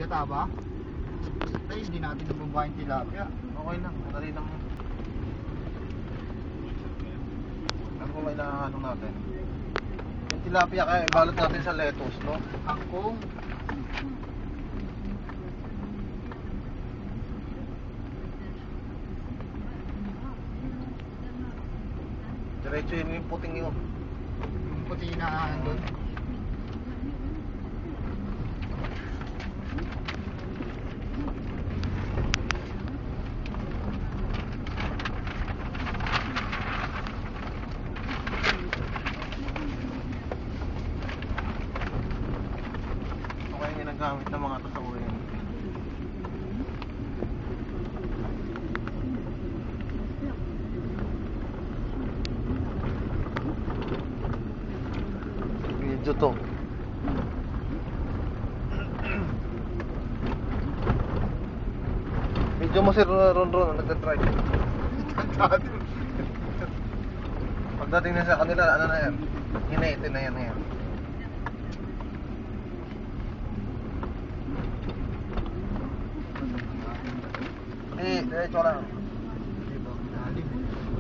gata ba? Tayo, hindi natin nabumbahin tilapia. Okay lang, madali lang yun. Ano kung may nahanong natin? Yung tilapia kaya ibalot natin sa lettuce, no? Kangkong. Diretso yun yung puting yun. Yung puti na doon. Okay yung ginagamit ng mga tatuin. Video to. Video mo si Ron nagtatry. Pagdating na sa kanila, ano na yan? Hinaitin na yan ngayon. Diretso lang.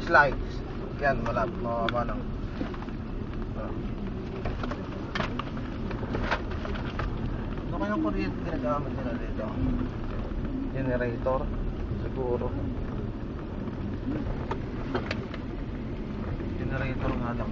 Slides. Yan, mababa lang. Ano kayang kuryente ginagamit nila dito? Generator? Siguro. Generator nga lang.